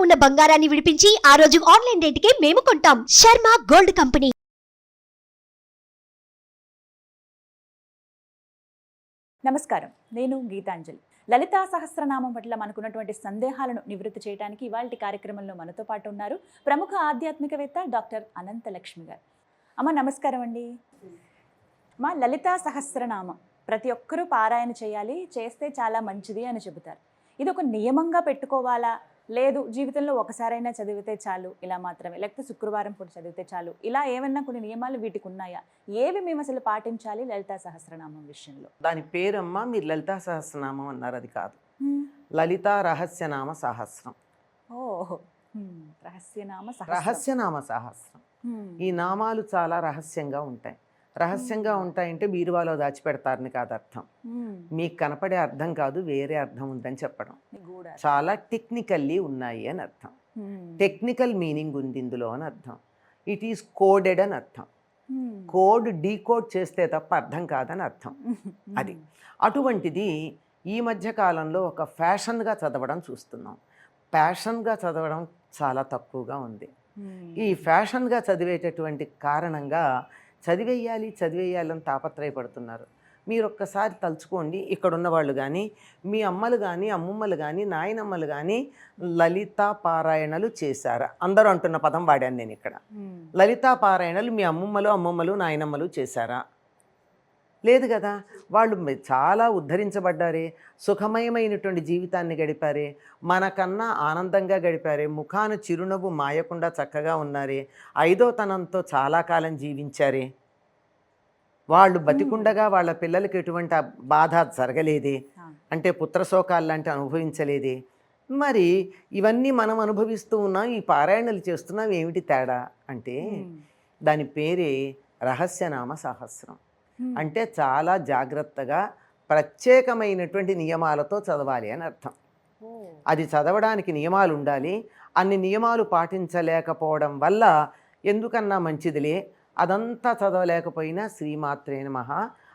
ఉన్న బంగారాన్ని విడిపించి ఆ రోజు ఆన్లైన్ రేటుకే మేము కొంటాం. Sharma gold company. నమస్కారం, నేను గీతాంజలి. లలితా సహస్రనామం పట్ల మనకున్నటువంటి సందేహాలను నివృత్తి చేయడానికి ఇవాళ కార్యక్రమంలో మనతో పాటు ఉన్నారు ప్రముఖ ఆధ్యాత్మికవేత్త డాక్టర్ అనంతలక్ష్మి గారు. అమ్మ నమస్కారం అండి. మా లలితా సహస్రనామం ప్రతి ఒక్కరూ పారాయణ చేయాలి, చేస్తే చాలా మంచిది అని చెబుతారు. ఇది ఒక నియమంగా పెట్టుకోవాలా, లేదు జీవితంలో ఒకసారైనా చదివితే చాలు ఇలా మాత్రమే, లేకపోతే శుక్రవారం పూట చదివితే చాలు, ఇలా ఏమన్నా కొన్ని నియమాలు వీటికి ఉన్నాయా? ఏవి మేము అసలు పాటించాలి లలితా సహస్రనామం విషయంలో? దాని పేరమ్మా మీరు లలితా సహస్రనామం అన్నారు, అది కాదు. లలితా రహస్యనామ సహస్రం. ఓహో, రహస్యనామ సహస్రం. ఈ నామాలు చాలా రహస్యంగా ఉంటాయి. రహస్యంగా ఉంటాయంటే బీరువాలో దాచిపెడతారని కాదు అర్థం. మీకు కనపడే అర్థం కాదు, వేరే అర్థం ఉందని చెప్పడం. చాలా టెక్నికల్లీ ఉన్నాయి అని అర్థం. టెక్నికల్ మీనింగ్ ఉంది ఇందులో అని అర్థం. ఇట్ ఈస్ కోడెడ్ అని అర్థం. కోడ్ డీకోడ్ చేస్తే తప్ప అర్థం కాదని అర్థం. అది అటువంటిది ఈ మధ్య కాలంలో ఒక ఫ్యాషన్గా చదవడం చూస్తున్నాం. ప్యాషన్గా చదవడం చాలా తక్కువగా ఉంది. ఈ ఫ్యాషన్గా చదివేటటువంటి కారణంగా చదివేయాలని తాపత్రయపడుతున్నారు. మీరు ఒక్కసారి తలుచుకోండి, ఇక్కడున్న వాళ్ళు కానీ, మీ అమ్మలు కానీ, అమ్మమ్మలు కానీ, నాయనమ్మలు కానీ లలితా పారాయణలు చేశారా? అందరూ అంటున్న పదం వాడాను నేను ఇక్కడ. లలితా పారాయణలు మీ అమ్మమ్మలు నాయనమ్మలు చేశారా? లేదు కదా. వాళ్ళు చాలా ఉద్ధరించబడ్డారే, సుఖమయమైనటువంటి జీవితాన్ని గడిపారే, మనకన్నా ఆనందంగా గడిపారే, ముఖాన చిరునవ్వు మాయకుండా చక్కగా ఉన్నారే, ఐదోతనంతో చాలా కాలం జీవించారే, వాళ్ళు బతికుండగా వాళ్ళ పిల్లలకి ఎటువంటి బాధ జరగలేదే, అంటే పుత్రశోకాలు లాంటి అనుభవించలేదే. మరి ఇవన్నీ మనం అనుభవిస్తూ ఉన్నాం, ఈ పారాయణలు చేస్తున్నాం, ఏమిటి తేడా అంటే దాని పేరే రహస్యనామ సహస్రం. అంటే చాలా జాగ్రత్తగా ప్రత్యేకమైనటువంటి నియమాలతో చదవాలి అని అర్థం. అది చదవడానికి నియమాలు ఉండాలి. అన్ని నియమాలు పాటించలేకపోవడం వల్ల ఎందుకన్నా మంచిదిలే, అదంతా చదవలేకపోయినా శ్రీమాత్రే నమః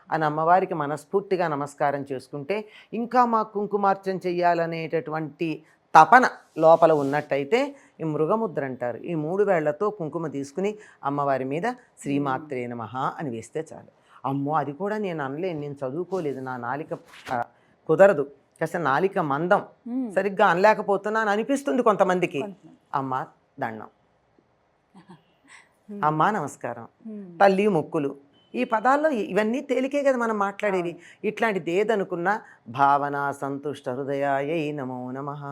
అని అమ్మవారికి మనస్ఫూర్తిగా నమస్కారం చేసుకుంటే, ఇంకా మాకు కుంకుమార్చన చెయ్యాలనేటటువంటి తపన లోపల ఉన్నట్టయితే ఈ మృగముద్ర అంటారు. ఈ 3 వేళ్లతో కుంకుమ తీసుకుని అమ్మవారి మీద శ్రీమాత్రే నమః అని వేస్తే చాలు. అమ్మో అది కూడా నేను అనలేను, నేను చదువుకోలేదు, నా నాలిక కుదరదు, కాస్త నాలిక మందం, సరిగ్గా అనలేకపోతున్నాను అనిపిస్తుంది కొంతమందికి. అమ్మ దండం, అమ్మ నమస్కారం, తల్లి మొక్కులు, ఈ పదాల్లో ఇవన్నీ తేలికే కదా మనం మాట్లాడేవి. ఇట్లాంటిది ఏదనుకున్నా భావన సంతుష్ట హృదయాయై నమో నమః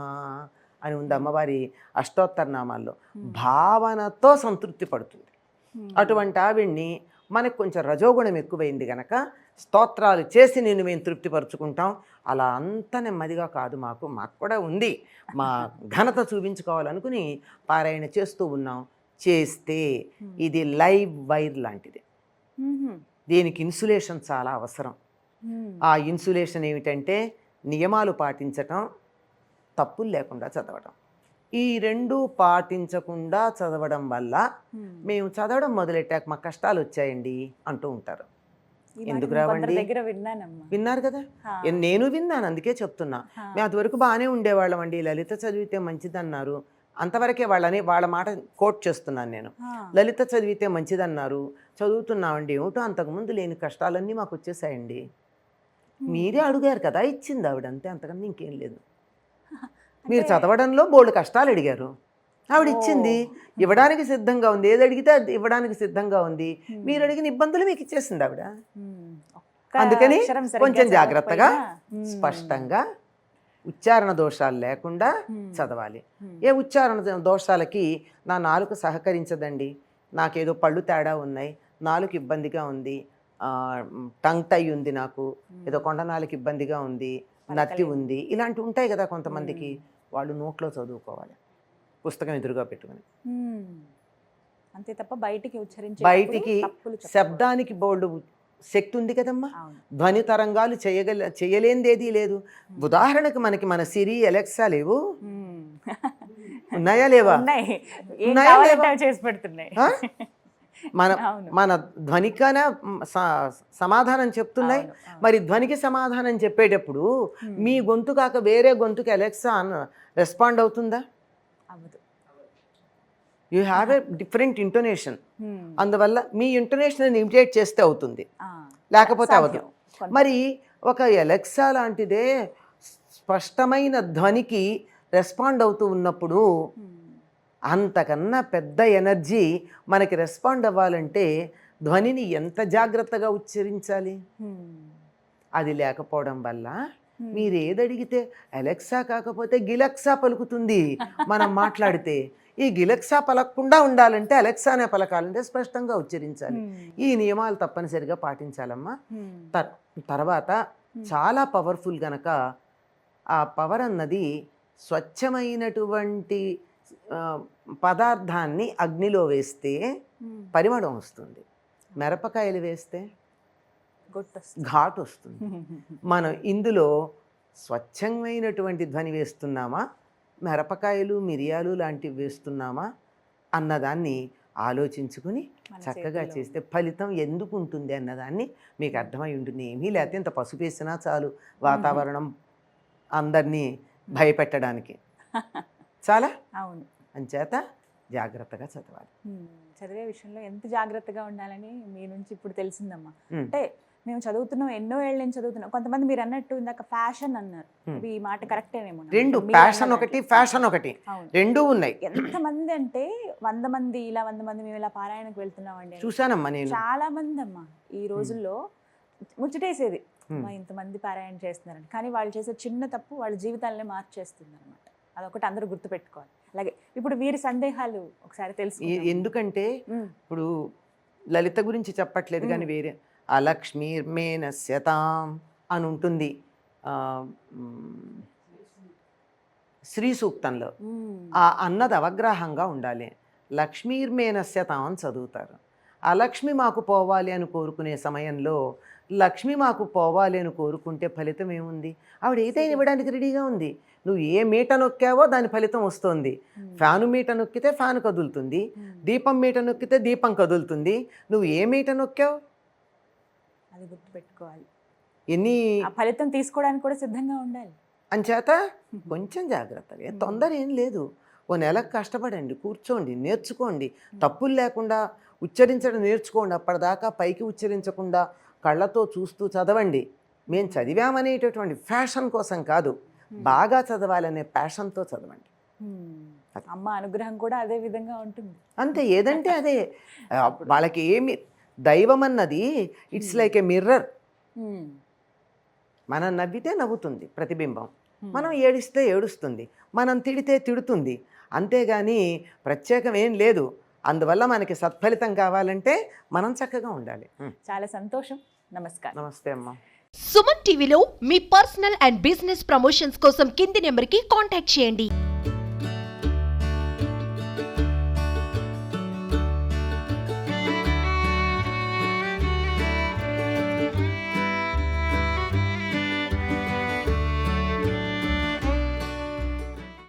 అని ఉంది అమ్మవారి అష్టోత్తర నామాల్లో. భావనతో సంతృప్తి పడుతుంది. అటువంటి ఆవిడ్ని మనకు కొంచెం రజోగుణం ఎక్కువైంది కనుక స్తోత్రాలు చేసి నేను మేము తృప్తిపరుచుకుంటాం. అలా అంత నెమ్మదిగా కాదు, మాకు కూడా ఉంది, మా ఘనత చూపించుకోవాలనుకుని పారాయణ చేస్తూ ఉన్నాం. చేస్తే ఇది లైవ్ వైర్ లాంటిది. దీనికి ఇన్సులేషన్ చాలా అవసరం. ఆ ఇన్సులేషన్ ఏమిటంటే నియమాలు పాటించటం, తప్పులు లేకుండా చదవటం. ఈ 2 పాటించకుండా చదవడం వల్ల మేము చదవడం మొదలెట్టాక మాకు కష్టాలు వచ్చాయండి అంటూ ఉంటారు. ఎందుకు రావండి? విన్నారు కదా, నేను విన్నాను, అందుకే చెప్తున్నా. మేము అంతవరకు బాగానే ఉండేవాళ్ళం అండి, లలిత చదివితే మంచిదన్నారు, అంతవరకే వాళ్ళ మాట కోట్ చేస్తున్నాను నేను. లలిత చదివితే మంచిదన్నారు, చదువుతున్నామండి, ఏమిటో అంతకుముందు లేని కష్టాలన్నీ మాకు వచ్చేసాయండి. మీరే అడిగారు కదా, ఇచ్చింది ఆవిడ, అంతే, అంతకన్నా ఇంకేం లేదు. మీరు చదవడంలో బోల్డ్ కష్టాలు అడిగారు, ఆవిడ ఇచ్చింది, ఇవ్వడానికి సిద్ధంగా ఉంది, ఏది అడిగితే అది ఇవ్వడానికి సిద్ధంగా ఉంది. మీరు అడిగిన ఇబ్బందులు మీకు ఇచ్చేసింది ఆవిడ. అందుకని కొంచెం జాగ్రత్తగా స్పష్టంగా ఉచ్చారణ దోషాలు లేకుండా చదవాలి. ఏ ఉచ్చారణ దోషాలకి నా నాలుక సహకరించదండి, నాకేదో పళ్ళు తేడా ఉన్నాయి, నాలుక ఇబ్బందిగా ఉంది, టంగ్ టై ఉంది, నాకు ఏదో కొండనాలుక ఇబ్బందిగా ఉంది, నత్తి ఉంది, ఇలాంటివి ఉంటాయి కదా కొంతమందికి. వాళ్ళు నోట్లో చదువుకోవాలి, పుస్తకం ఎదురుగా పెట్టుకుని. అంతే తప్ప బయటికి శబ్దానికి బోల్డ్ శక్తి ఉంది కదమ్మా. ధ్వని తరంగాలు చేయలేనిదేదీ లేదు. ఉదాహరణకు మనకి మన సిరి, అలెక్సా లేవు, ఉన్నాయా లేవా? మన ధ్వనికైనా సమాధానం చెప్తున్నాయి. మరి ధ్వనికి సమాధానం చెప్పేటప్పుడు మీ గొంతు కాక వేరే గొంతుకి అలెక్సా రెస్పాండ్ అవుతుందా? అవ్వదు. You have a different intonation. అందువల్ల మీ ఇంటోనేషన్ ఇమిటేట్ చేస్తే అవుతుంది, లేకపోతే అవ్వదు. మరి ఒక ఎలెక్సా లాంటిదే స్పష్టమైన ధ్వనికి రెస్పాండ్ అవుతూ ఉన్నప్పుడు అంతకన్నా పెద్ద ఎనర్జీ మనకి రెస్పాండ్ అవ్వాలంటే ధ్వనిని ఎంత జాగ్రత్తగా ఉచ్చరించాలి. అది లేకపోవడం వల్ల మీరు ఏది అడిగితే అలెక్సా కాకపోతే గిలెక్సా పలుకుతుంది మనం మాట్లాడితే. ఈ గిలెక్సా పలకకుండా ఉండాలంటే అలెక్సానే పలకాలంటే స్పష్టంగా ఉచ్చరించాలి. ఈ నియమాలు తప్పనిసరిగా పాటించాలమ్మా. తర్వాత చాలా పవర్ఫుల్ గనక ఆ పవర్ అన్నది స్వచ్ఛమైనటువంటి పదార్థాన్ని అగ్నిలో వేస్తే పరిమళం వస్తుంది, మిరపకాయలు వేస్తే ఘాటు వస్తుంది. మనం ఇందులో స్వచ్ఛమైనటువంటి ధ్వని వేస్తున్నామా, మిరపకాయలు మిరియాలు లాంటివి వేస్తున్నామా అన్నదాన్ని ఆలోచించుకుని చక్కగా చేస్తే ఫలితం ఎందుకు ఉంటుంది అన్నదాన్ని మీకు అర్థమై ఉంటుంది. ఏమీ లేకపోతే ఇంత పసుపు వేసినా చాలు వాతావరణం అందరినీ భయపెట్టడానికి. చాలా అవును. అంచేత జాగ్రత్తగా చదవాలి. చదివే విషయంలో ఎంత జాగ్రత్తగా ఉండాలని మీ నుంచి ఇప్పుడు తెలిసిందమ్మా. అంటే మేము చదువుతున్నాం, ఎన్నో ఏళ్ళ నుంచి చదువుతున్నాం. కొంతమంది మీరు అన్నట్టు ఇందాక ఫ్యాషన్ అన్నారు, ఈ మాట కరెక్టేనేమో. రెండు, ప్యాషన్ ఒకటి ఫ్యాషన్ ఒకటి, రెండూ ఉన్నాయి. ఎంతమంది అంటే 100 మంది ఇలా 100 మంది మేము ఇలా పారాయణకు వెళ్తున్నామండి చూసానమ్మా నేను. చాలా మంది అమ్మా ఈ రోజుల్లో ముచ్చటేసేది, ఇంతమంది పారాయణ చేస్తున్నారని. కానీ వాళ్ళు చేసే చిన్న తప్పు వాళ్ళ జీవితాలనే మార్చేస్తుంది అనమాట. అదొకటి అందరూ గుర్తుపెట్టుకోవాలి. అలాగే ఇప్పుడు వీరి సందేహాలు ఒకసారి తెలుసు. ఎందుకంటే ఇప్పుడు లలిత గురించి చెప్పట్లేదు కానీ వేరే అలక్ష్మీర్మేనస్యతాం అని ఉంటుంది శ్రీ సూక్తంలో. ఆ అన్నది అవగ్రహంగా ఉండాలి. లక్ష్మీర్మేనస్యతాం అని చదువుతారు. అలక్ష్మి మాకు పోవాలి అని కోరుకునే సమయంలో లక్ష్మి మాకు పోవాలి అని కోరుకుంటే ఫలితం ఏముంది? ఆవిడ ఏదైనా ఇవ్వడానికి రెడీగా ఉంది. నువ్వు ఏ మీట నొక్కావో దాని ఫలితం వస్తుంది. ఫ్యాను మీట నొక్కితే ఫ్యాను కదులుతుంది, దీపం మీట నొక్కితే దీపం కదులుతుంది. నువ్వు ఏ మీట నొక్కావు అది గుర్తుపెట్టుకోవాలి. ఎన్ని ఫలితం తీసుకోవడానికి కూడా సిద్ధంగా ఉండాలి. అంచేత కొంచెం జాగ్రత్తగా, తొందర ఏం లేదు. ఓ నెలకు కష్టపడండి, కూర్చోండి, నేర్చుకోండి. తప్పులు లేకుండా ఉచ్చరించడం నేర్చుకోండి. అప్పటిదాకా పైకి ఉచ్చరించకుండా కళ్ళతో చూస్తూ చదవండి. మేము చదివామనేటటువంటి ఫ్యాషన్ కోసం కాదు, బాగా చదవాలనే ప్యాషన్తో చదవండి. అమ్మ అనుగ్రహం కూడా అదే విధంగా ఉంటుంది. అంతే, ఏదంటే అదే. వాళ్ళకి ఏమి దైవం అన్నది ఇట్స్ లైక్ ఏ మిర్రర్. మనం నవ్వితే నవ్వుతుంది ప్రతిబింబం, మనం ఏడిస్తే ఏడుస్తుంది, మనం తిడితే తిడుతుంది. అంతేగాని ప్రత్యేకం ఏం లేదు. అందువల్ల మనకి సత్ఫలితం కావాలంటే మనం చక్కగా ఉండాలి. చాలా సంతోషం. నమస్కారం. నమస్తే అమ్మా. సుమన్ టీవీలో మీ పర్సనల్ అండ్ బిజినెస్ ప్రమోషన్స్ కోసం కింది నెంబర్కి కాంటాక్ట్ చేయండి.